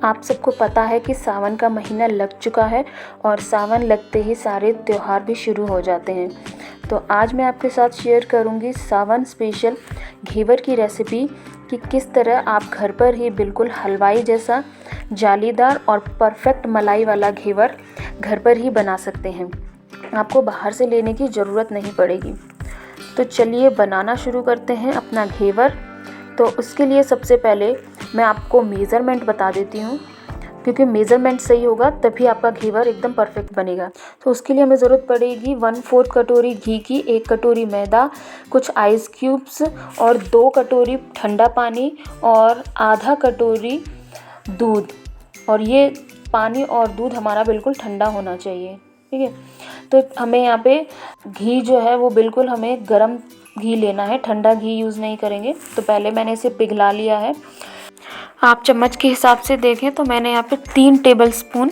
आप सबको पता है कि सावन का महीना लग चुका है और सावन लगते ही सारे त्यौहार भी शुरू हो जाते हैं। तो आज मैं आपके साथ शेयर करूंगी सावन स्पेशल घेवर की रेसिपी कि किस तरह आप घर पर ही बिल्कुल हलवाई जैसा जालीदार और परफेक्ट मलाई वाला घेवर घर पर ही बना सकते हैं। आपको बाहर से लेने की ज़रूरत नहीं पड़ेगी। तो चलिए बनाना शुरू करते हैं अपना घेवर। तो उसके लिए सबसे पहले मैं आपको मेज़रमेंट बता देती हूँ, क्योंकि मेज़रमेंट सही होगा तभी आपका घेवर एकदम परफेक्ट बनेगा। तो उसके लिए हमें ज़रूरत पड़ेगी 1/4 कटोरी घी की, 1 कटोरी मैदा, कुछ आइस क्यूब्स और 2 कटोरी ठंडा पानी और आधा कटोरी दूध। और ये पानी और दूध हमारा बिल्कुल ठंडा होना चाहिए, ठीक है। तो हमें यहाँ पे घी जो है वो बिल्कुल हमें गरम घी लेना है, ठंडा घी यूज़ नहीं करेंगे। तो पहले मैंने इसे पिघला लिया है। आप चम्मच के हिसाब से देखें तो मैंने यहाँ पे 3 टेबलस्पून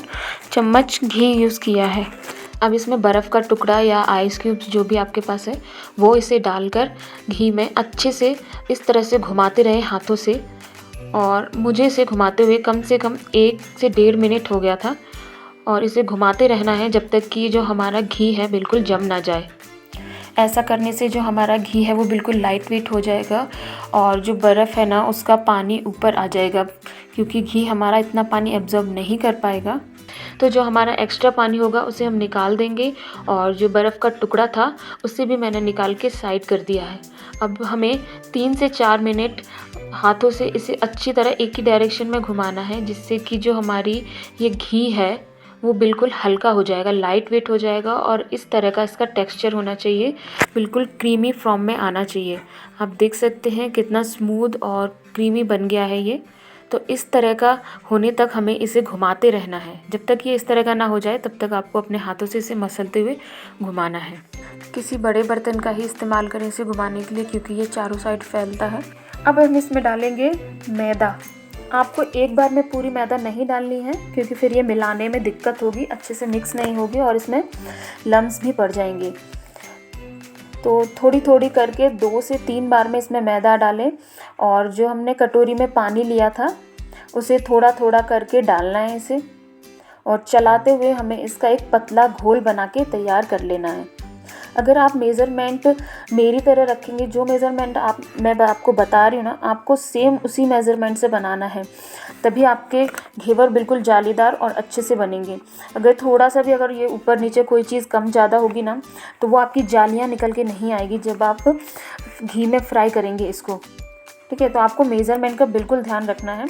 चम्मच घी यूज़ किया है। अब इसमें बर्फ़ का टुकड़ा या आइस क्यूब्स जो भी आपके पास है वो इसे डालकर घी में अच्छे से इस तरह से घुमाते रहे हाथों से। और मुझे इसे घुमाते हुए कम से कम 1 से 1.5 मिनट हो गया था। और इसे घुमाते रहना है जब तक कि जो हमारा घी है बिल्कुल जम ना जाए। ऐसा करने से जो हमारा घी है वो बिल्कुल लाइट वेट हो जाएगा और जो बर्फ़ है ना उसका पानी ऊपर आ जाएगा, क्योंकि घी हमारा इतना पानी एब्जॉर्ब नहीं कर पाएगा। तो जो हमारा एक्स्ट्रा पानी होगा उसे हम निकाल देंगे और जो बर्फ़ का टुकड़ा था उसे भी मैंने निकाल के साइड कर दिया है। अब हमें 3 से 4 मिनट हाथों से इसे अच्छी तरह एक ही डायरेक्शन में घुमाना है, जिससे कि जो हमारी ये घी है वो बिल्कुल हल्का हो जाएगा, लाइट वेट हो जाएगा और इस तरह का इसका टेक्सचर होना चाहिए, बिल्कुल क्रीमी फॉर्म में आना चाहिए। आप देख सकते हैं कितना स्मूथ और क्रीमी बन गया है ये। तो इस तरह का होने तक हमें इसे घुमाते रहना है। जब तक ये इस तरह का ना हो जाए तब तक आपको अपने हाथों से इसे मसलते हुए घुमाना है। किसी बड़े बर्तन का ही इस्तेमाल करें इसे घुमाने के लिए, क्योंकि ये चारों साइड फैलता है। अब हम इसमें डालेंगे मैदा। आपको एक बार में पूरी मैदा नहीं डालनी है, क्योंकि फिर ये मिलाने में दिक्कत होगी, अच्छे से मिक्स नहीं होगी और इसमें लम्स भी पड़ जाएंगे। तो थोड़ी थोड़ी करके 2 से 3 बार में इसमें मैदा डालें और जो हमने कटोरी में पानी लिया था उसे थोड़ा थोड़ा करके डालना है इसे, और चलाते हुए हमें इसका एक पतला घोल बना के तैयार कर लेना है। अगर आप मेज़रमेंट मेरी तरह रखेंगे, जो मेज़रमेंट मैं आपको बता रही हूँ ना, आपको सेम उसी मेज़रमेंट से बनाना है, तभी आपके घेवर बिल्कुल जालीदार और अच्छे से बनेंगे। अगर थोड़ा सा भी अगर ये ऊपर नीचे कोई चीज़ कम ज़्यादा होगी ना, तो वो आपकी जालियाँ निकल के नहीं आएगी जब आप घी में फ्राई करेंगे इसको, ठीक है। तो आपको मेज़रमेंट का बिल्कुल ध्यान रखना है।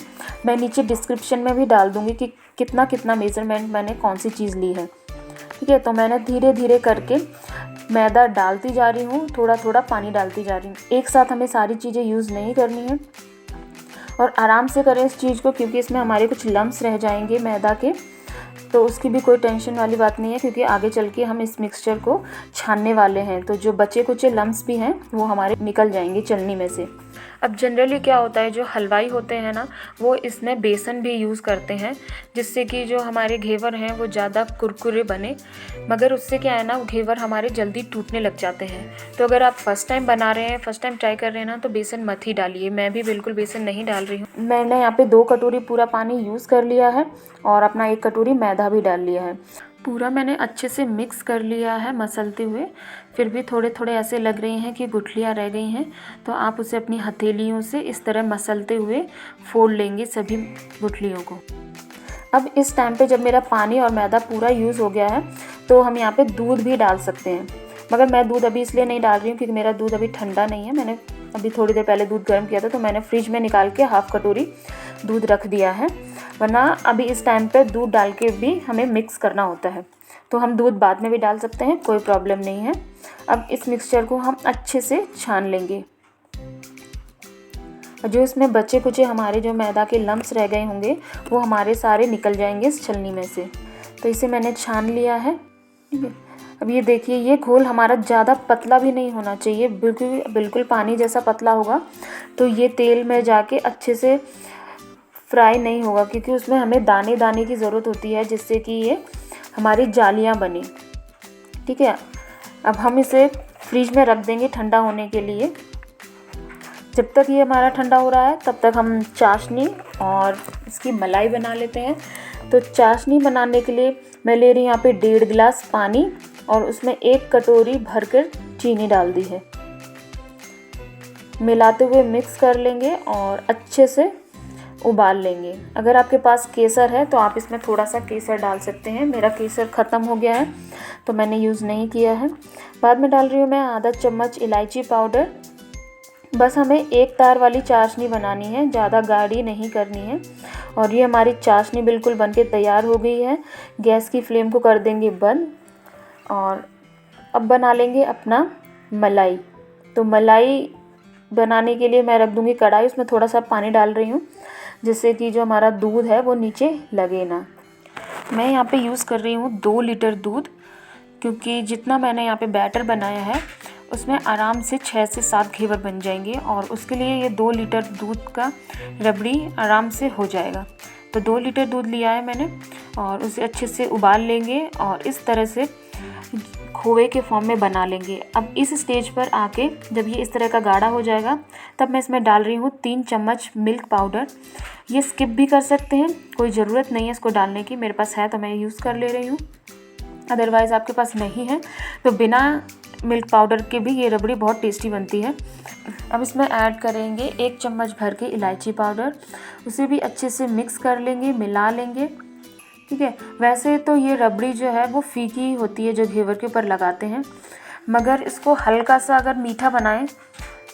मैं नीचे डिस्क्रिप्शन में भी डाल दूँगी कि कितना कितना मेज़रमेंट मैंने कौन सी चीज़ ली है, ठीक है। तो मैंने धीरे धीरे करके मैदा डालती जा रही हूँ, थोड़ा थोड़ा पानी डालती जा रही हूँ। एक साथ हमें सारी चीज़ें यूज़ नहीं करनी है और आराम से करें इस चीज़ को, क्योंकि इसमें हमारे कुछ लम्स रह जाएंगे मैदा के। तो उसकी भी कोई टेंशन वाली बात नहीं है, क्योंकि आगे चल के हम इस मिक्सचर को छानने वाले हैं। तो जो बचे कुचे लम्स भी हैं वो हमारे निकल जाएंगे चलनी में से। अब जनरली क्या होता है, जो हलवाई होते हैं ना वो इसमें बेसन भी यूज़ करते हैं, जिससे कि जो हमारे घेवर हैं वो ज़्यादा कुरकुरे बने। मगर उससे क्या है ना, वो घेवर हमारे जल्दी टूटने लग जाते हैं। तो अगर आप फर्स्ट टाइम बना रहे हैं, फर्स्ट टाइम ट्राई कर रहे हैं ना, तो बेसन मत ही डालिए। मैं भी बिल्कुल बेसन नहीं डाल रही हूँ। मैंने यहाँ पे 2 कटोरी पूरा पानी यूज़ कर लिया है और अपना 1 कटोरी मैदा भी डाल लिया है। पूरा मैंने अच्छे से मिक्स कर लिया है मसलते हुए। फिर भी थोड़े थोड़े ऐसे लग रही हैं कि गुठलियाँ रह गई हैं, तो आप उसे अपनी हथेलियों से इस तरह मसलते हुए फोड़ लेंगे सभी गुठलियों को। अब इस टाइम पे जब मेरा पानी और मैदा पूरा यूज़ हो गया है, तो हम यहाँ पे दूध भी डाल सकते हैं। मगर मैं दूध अभी इसलिए नहीं डाल रही हूँ क्योंकि मेरा दूध अभी ठंडा नहीं है। मैंने अभी थोड़ी देर पहले दूध गर्म किया था, तो मैंने फ्रिज में निकाल के 1/2 कटोरी दूध रख दिया है, वरना अभी इस टाइम पे दूध डाल के भी हमें मिक्स करना होता है। तो हम दूध बाद में भी डाल सकते हैं, कोई प्रॉब्लम नहीं है। अब इस मिक्सचर को हम अच्छे से छान लेंगे। जो इसमें बचे कुचे हमारे जो मैदा के लम्स रह गए होंगे वो हमारे सारे निकल जाएंगे इस छलनी में से। तो इसे मैंने छान लिया है, ठीक है। अब ये देखिए, ये घोल हमारा ज़्यादा पतला भी नहीं होना चाहिए, बिल्कुल पानी जैसा पतला होगा तो ये तेल में जाके अच्छे से फ्राई नहीं होगा, क्योंकि उसमें हमें दाने दाने की ज़रूरत होती है जिससे कि ये हमारी जालियाँ बने, ठीक है। अब हम इसे फ्रिज में रख देंगे ठंडा होने के लिए। जब तक ये हमारा ठंडा हो रहा है तब तक हम चाशनी और इसकी मलाई बना लेते हैं। तो चाशनी बनाने के लिए मैं ले रही हूँ यहाँ पे 1.5 गिलास पानी और उसमें 1 कटोरी भरकर चीनी डाल दी है। मिलाते हुए मिक्स कर लेंगे और अच्छे से उबाल लेंगे। अगर आपके पास केसर है तो आप इसमें थोड़ा सा केसर डाल सकते हैं। मेरा केसर ख़त्म हो गया है तो मैंने यूज़ नहीं किया है। बाद में डाल रही हूँ मैं आधा चम्मच इलायची पाउडर। बस हमें एक तार वाली चाशनी बनानी है, ज़्यादा गाढ़ी नहीं करनी है। और ये हमारी चाशनी बिल्कुल बनके तैयार हो गई है। गैस की फ्लेम को कर देंगे बंद और अब बना लेंगे अपना मलाई। तो मलाई बनाने के लिए मैं रख दूँगी कढ़ाई, उसमें थोड़ा सा पानी डाल रही हूँ जिससे कि जो हमारा दूध है वो नीचे लगे ना। मैं यहाँ पे यूज़ कर रही हूँ 2 लीटर दूध, क्योंकि जितना मैंने यहाँ पे बैटर बनाया है उसमें आराम से 6 से 7 घेवर बन जाएंगे और उसके लिए ये 2 लीटर दूध का रबड़ी आराम से हो जाएगा। तो 2 लीटर दूध लिया है मैंने और उसे अच्छे से उबाल लेंगे और इस तरह से खोए के फॉर्म में बना लेंगे। अब इस स्टेज पर आके जब ये इस तरह का गाढ़ा हो जाएगा तब मैं इसमें डाल रही हूँ 3 चम्मच मिल्क पाउडर। ये स्किप भी कर सकते हैं, कोई ज़रूरत नहीं है इसको डालने की, मेरे पास है तो मैं यूज़ कर ले रही हूँ। अदरवाइज़ आपके पास नहीं है तो बिना मिल्क पाउडर के भी ये रबड़ी बहुत टेस्टी बनती है। अब इसमें ऐड करेंगे 1 चम्मच भर के इलायची पाउडर, उसे भी अच्छे से मिक्स कर लेंगे, मिला लेंगे। ठीक है, वैसे तो ये रबड़ी जो है वो फीकी होती है जो घेवर के ऊपर लगाते हैं, मगर इसको हल्का सा अगर मीठा बनाएं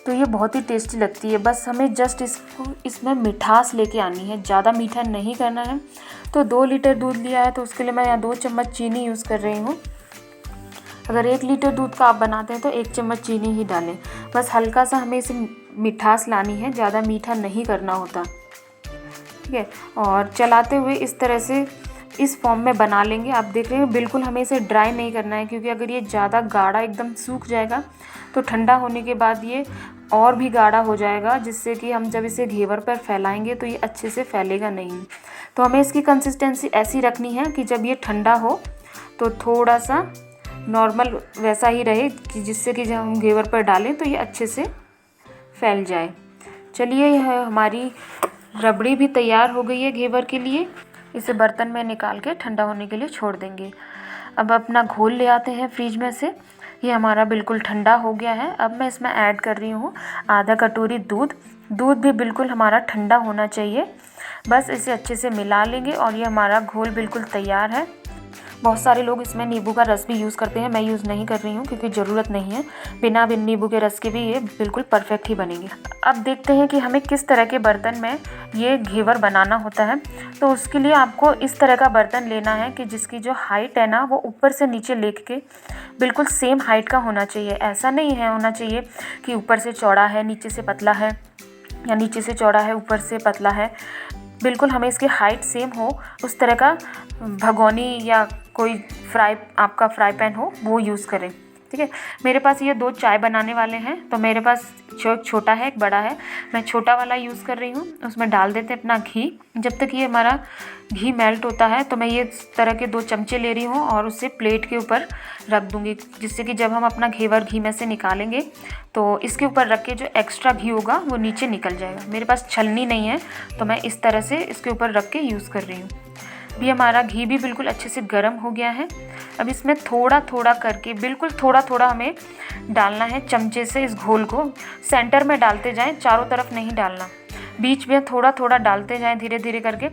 तो ये बहुत ही टेस्टी लगती है। बस हमें जस्ट इसमें मिठास लेके आनी है, ज़्यादा मीठा नहीं करना है। तो 2 लीटर दूध लिया है तो उसके लिए मैं यहाँ 2 चम्मच चीनी यूज़ कर रही हूँ। अगर 1 लीटर दूध का आप बनाते हैं तो 1 चम्मच चीनी ही डालें। बस हल्का सा हमें इसे मिठास लानी है, ज़्यादा मीठा नहीं करना होता। ठीक है, और चलाते हुए इस तरह से इस फॉर्म में बना लेंगे। आप देख रहे हैं बिल्कुल हमें इसे ड्राई नहीं करना है, क्योंकि अगर ये ज़्यादा गाढ़ा एकदम सूख जाएगा तो ठंडा होने के बाद ये और भी गाढ़ा हो जाएगा, जिससे कि हम जब इसे घेवर पर फैलाएंगे तो ये अच्छे से फैलेगा नहीं। तो हमें इसकी कंसिस्टेंसी ऐसी रखनी है कि जब ये ठंडा हो तो थोड़ा सा नॉर्मल वैसा ही रहे, कि जिससे कि जब हम घेवर पर डालें तो ये अच्छे से फैल जाए। चलिए, यह हमारी रबड़ी भी तैयार हो गई है घेवर के लिए। इसे बर्तन में निकाल के ठंडा होने के लिए छोड़ देंगे। अब अपना घोल ले आते हैं फ्रिज में से। ये हमारा बिल्कुल ठंडा हो गया है। अब मैं इसमें ऐड कर रही हूँ आधा कटोरी दूध। दूध भी बिल्कुल हमारा ठंडा होना चाहिए। बस इसे अच्छे से मिला लेंगे और ये हमारा घोल बिल्कुल तैयार है। बहुत सारे लोग इसमें नींबू का रस भी यूज़ करते हैं, मैं यूज़ नहीं कर रही हूँ क्योंकि ज़रूरत नहीं है। बिना नींबू के रस के भी ये बिल्कुल परफेक्ट ही बनेंगे। अब देखते हैं कि हमें किस तरह के बर्तन में ये घेवर बनाना होता है। तो उसके लिए आपको इस तरह का बर्तन लेना है कि जिसकी जो हाइट है ना वो ऊपर से नीचे लेके बिल्कुल सेम हाइट का होना चाहिए। ऐसा नहीं है होना चाहिए कि ऊपर से चौड़ा है नीचे से पतला है, या नीचे से चौड़ा है ऊपर से पतला है। बिल्कुल हमें इसकी हाइट सेम हो, उस तरह का भगोनी या कोई आपका फ्राई पैन हो वो यूज़ करें। ठीक है, मेरे पास ये 2 चाय बनाने वाले हैं, तो मेरे पास एक छोटा है एक बड़ा है। मैं छोटा वाला यूज़ कर रही हूँ। उसमें डाल देते हैं अपना घी। जब तक ये हमारा घी मेल्ट होता है तो मैं ये तरह के 2 चमचे ले रही हूँ और उसे प्लेट के ऊपर रख दूँगी, जिससे कि जब हम अपना घेवर घी में से निकालेंगे तो इसके ऊपर रख के जो एक्स्ट्रा घी होगा वो नीचे निकल जाएगा। मेरे पास छलनी नहीं है तो मैं इस तरह से इसके ऊपर रख के यूज़ कर रही हूँ। भी हमारा घी भी बिल्कुल अच्छे से गर्म हो गया है। अब इसमें थोड़ा थोड़ा करके, बिल्कुल थोड़ा थोड़ा हमें डालना है चमचे से। इस घोल को सेंटर में डालते जाएं, चारों तरफ नहीं डालना, बीच में थोड़ा थोड़ा डालते जाएं धीरे धीरे करके।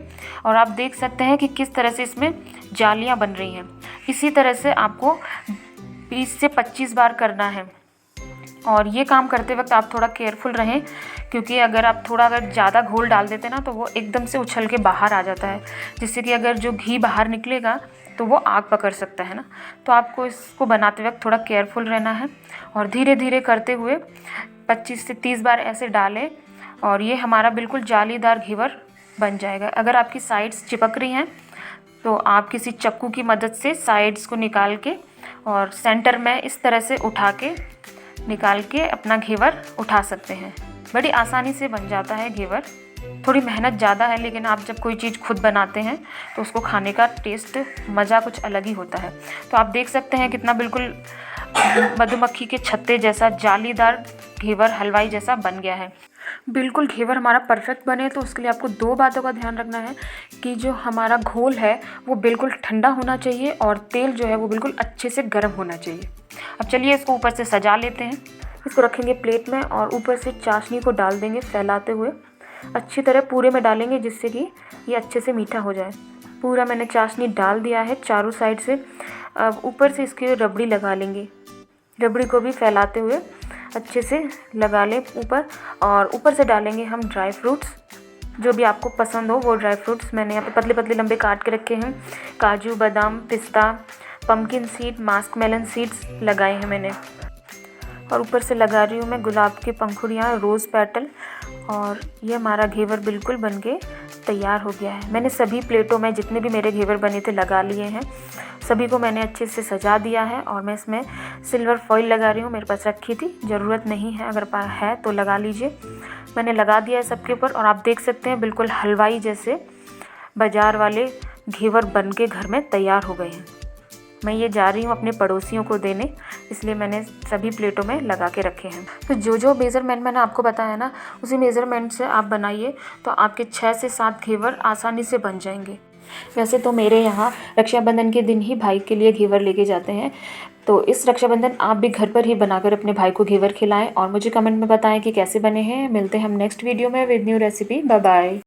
और आप देख सकते हैं कि किस तरह से इसमें जालियां बन रही हैं। इसी तरह से आपको 20 से 25 बार करना है। और ये काम करते वक्त आप थोड़ा केयरफुल रहें, क्योंकि अगर ज़्यादा घोल डाल देते ना तो वो एकदम से उछल के बाहर आ जाता है, जिससे कि अगर जो घी बाहर निकलेगा तो वो आग पकड़ सकता है ना। तो आपको इसको बनाते वक्त थोड़ा केयरफुल रहना है और धीरे धीरे करते हुए 25 से 30 बार ऐसे डालें और ये हमारा बिल्कुल जालीदार घेवर बन जाएगा। अगर आपकी साइड्स चिपक रही हैं तो आप किसी चक्कू की मदद से साइड्स को निकाल के और सेंटर में इस तरह से उठा के निकाल के अपना घेवर उठा सकते हैं। बड़ी आसानी से बन जाता है घेवर। थोड़ी मेहनत ज़्यादा है, लेकिन आप जब कोई चीज़ खुद बनाते हैं तो उसको खाने का टेस्ट, मज़ा कुछ अलग ही होता है। तो आप देख सकते हैं कितना बिल्कुल मधुमक्खी के छत्ते जैसा जालीदार घेवर हलवाई जैसा बन गया है। बिल्कुल घेवर हमारा परफेक्ट बने तो उसके लिए आपको 2 बातों का ध्यान रखना है कि जो हमारा घोल है वो बिल्कुल ठंडा होना चाहिए और तेल जो है वो बिल्कुल अच्छे से गर्म होना चाहिए। अब चलिए इसको ऊपर से सजा लेते हैं। इसको रखेंगे प्लेट में और ऊपर से चाशनी को डाल देंगे फैलाते हुए। अच्छी तरह पूरे में डालेंगे जिससे कि ये अच्छे से मीठा हो जाए। पूरा मैंने चाशनी डाल दिया है चारों साइड से। अब ऊपर से इसकी रबड़ी लगा लेंगे। रबड़ी को भी फैलाते हुए अच्छे से लगा लें ऊपर, और ऊपर से डालेंगे हम ड्राई फ्रूट्स, जो भी आपको पसंद हो वो ड्राई फ्रूट्स। मैंने यहाँ पे पतले पतले लंबे काट के रखे हैं। काजू, बादाम, पिस्ता, pumpkin seed, musk melon seeds लगाए हैं मैंने। और ऊपर से लगा रही हूँ मैं गुलाब की पंखुड़ियाँ, रोज़ पेटल। और ये हमारा घेवर बिल्कुल बनके तैयार हो गया है। मैंने सभी प्लेटों में जितने भी मेरे घेवर बने थे लगा लिए हैं। सभी को मैंने अच्छे से सजा दिया है और मैं इसमें सिल्वर फॉइल लगा रही हूँ। मेरे पास रखी थी, ज़रूरत नहीं है, अगर है तो लगा लीजिए। मैंने लगा दिया है सबके ऊपर और आप देख सकते हैं बिल्कुल हलवाई जैसे बाज़ार वाले घेवर बन के घर में तैयार हो गए हैं। मैं ये जा रही हूँ अपने पड़ोसियों को देने, इसलिए मैंने सभी प्लेटों में लगा के रखे हैं। तो जो मेज़रमेंट मैंने आपको बताया ना, उसी मेज़रमेंट से आप बनाइए तो आपके 6 से 7 घेवर आसानी से बन जाएंगे। वैसे तो मेरे यहाँ रक्षाबंधन के दिन ही भाई के लिए घेवर लेके जाते हैं, तो इस रक्षाबंधन आप भी घर पर ही बनाकर अपने भाई को घेवर खिलाएं और मुझे कमेंट में बताएं कि कैसे बने हैं। मिलते हैं हम नेक्स्ट वीडियो में with new recipe. Bye bye.